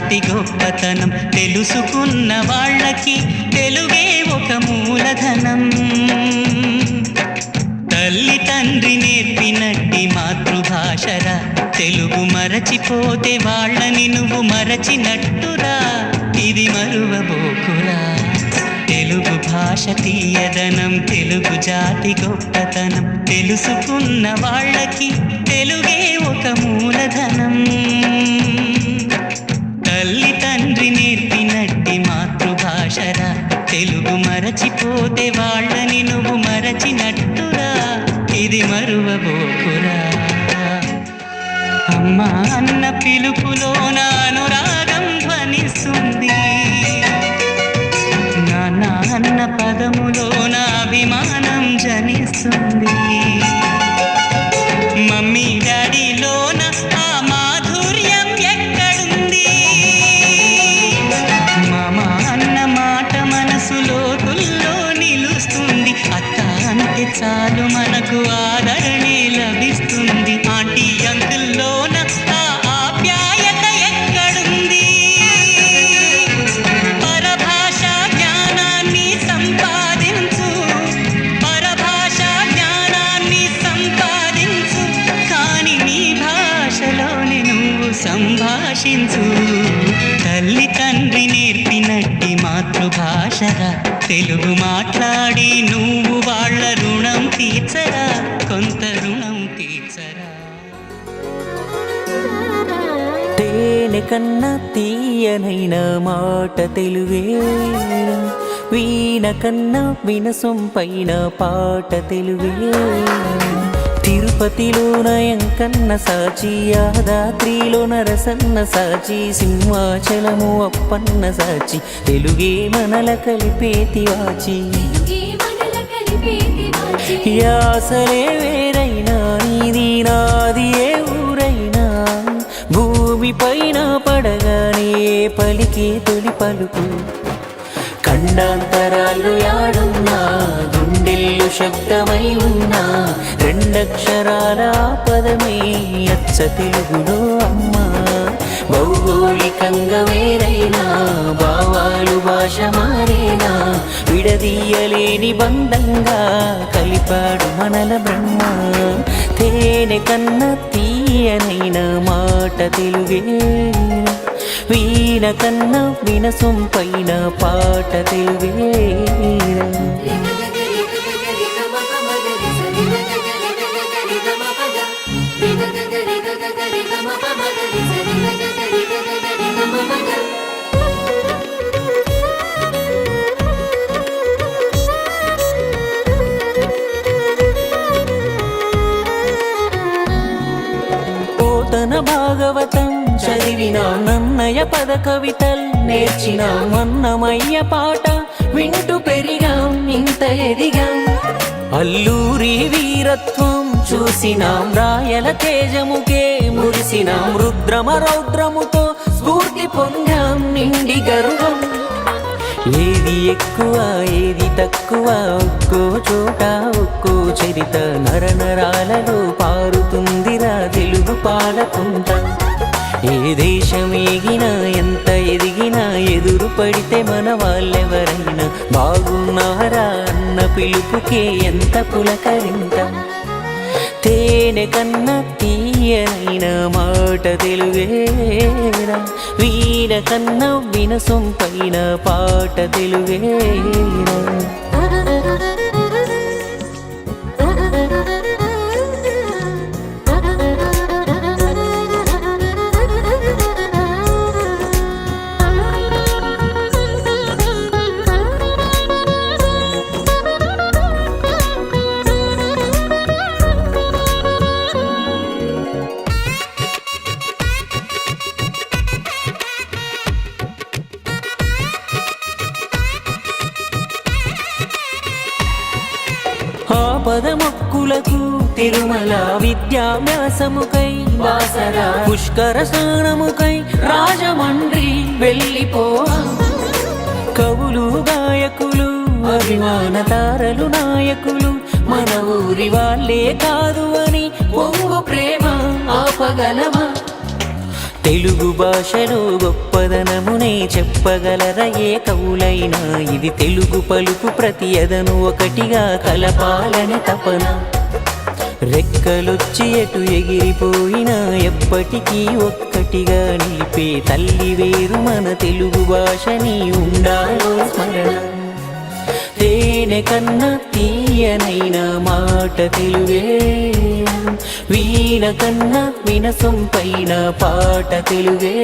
జాతి గొప్పతనం తెలుసుకున్న వాళ్ళకి తెలుగే ఒక మూలధనం. తల్లి తండ్రి నేర్పినట్టి మాతృభాషరా, తెలుగు మరచిపోతే వాళ్ళని నువ్వు మరచినట్టురా, ఇది మరువబోకురా. తెలుగు భాష తీయదనం, తెలుగు జాతి గొప్పతనం తెలుసుకున్న వాళ్ళకి తెలుగే ఒక మూలధనం. తల్లి తండ్రి నేర్పినట్టి మాతృభాషరా, తెలుగు మరచిపోతే వాళ్ళని నువ్వు మరచినట్టురా, ఇది మరువబోకురా. అమ్మా అన్న పిలుపులోన అనురాగం ధ్వనిస్తుంది, నాన్న అన్న పదములోన అభిమానం జనిస్తుంది. మమ్మీ డాడీలోన ఆ మాధుర్యం ఎక్కడుంది? మామ అన్న మాట మనసులో తుల్లో నిలుస్తుంది. అత్త అంటే చాలు మనకు ఆదరణే లభిస్తుంది. ఆంటీ అంకుల్లోన ఆ ఆప్యాయత ఎక్కడుంది? పరభాషా జ్ఞానాన్ని సంపాదించు, పరభాషా జ్ఞానాన్ని సంపాదించు, కాని నీ భాషలోనే నువ్వు సంభాషించు. తల్లి తండ్రి నేర్పినట్టి మాతృభాషరా, తెలుగు మాట్లాడి నువ్వు వాళ్ళ రుణం తీర్చరా, కొంత రుణం తీర్చరా. తేనె కన్నా తీయనైన మాట తెలుగేరా, వీణ కన్నా వినసొంపైన పాట తెలుగేరా. తిరుపతిలో నయంకన్న సాచి, యాదాద్రిలో నరసన్న సాచి, సింహాచలము అప్పన్న సాచి, తెలుగే మనల కలిపేతి వాచి. యాసలే వేరైనా నీది నాది ఏ ఊరైనా, భూమి పైన పడగానే పలికే తొలి పలుకు. ఖండాంతరాలు యాడున్నా, గుండెల్లు శబ్దమై ఉన్నా, రెండక్షరాల పదమే అచ్చ తెలుగులో అమ్మా. భౌగోళికంగా వేరైనా, భావాలు భాష మారేనా, విడదీయలేని బంధంగా కలిపాడు మనల బ్రహ్మ. తేనె కన్నా తీయనైన మాట తెలుగేరా, వీణ కన్నా వినసొంపైన పాట తెలుగేరా. పోతన భాగవతం చదివినాం, నన్నయ పద కవితల్ నేర్చినాం, అన్నమయ్య పాట వింటూ పెరిగాం, ఇంత ఎదిగాం. అల్లూరి వీరత్వం చూసినాం, రాయల తేజముకే మురిసినాం, రుద్రమ రౌద్రముతో స్ఫూర్తి పొందాం, నిండి గర్వం. ఏది ఎక్కువ ఏది తక్కువ, ఒక్కో చోట ఒక్కో చరిత, నరనరాలలో పారుతుందిరా తెలుగు పాలకుంట. ఏ దేశం ఎగినా ఎంత ఎదిగినా, ఎదురు పడితే మన వాళ్ళెవరైనా, బాగున్నారా అన్న పిలుపుకే ఎంత పులకరింత. తేనె కన్నా తీయనైన మాట తెలుగేరా, వీణ కన్నా వినసొంపైన పాట తెలుగేరా. పదమొక్కులకు తిరుమల విద్యాభ్యాసముకై వాసరా, పుష్కర స్నానముకై రాజమండ్రి వెళ్ళిపోవా. కవులు గాయకులు అభిమాన తారలు నాయకులు మన ఊరి వాళ్ళే కాదు అని పొంగు ప్రేమ ఆపగలమా. తెలుగు భాషలో గొప్పదనమునే చెప్పగలర ఏ కవులైనా. ఇది తెలుగు పలుకు ప్రతి ఎదను ఒకటిగా కలపాలని తపన. రెక్కలొచ్చి ఎటు ఎగిరిపోయినా ఎప్పటికీ ఒక్కటిగా నిలిపే తల్లి వేరు మన తెలుగు భాషని ఉండాలో స్మరణ. తేనె కన్నా తీయనైన మాట తెలుగే, వీణ కన్నా వినసొంపైన పాట తెలుగే.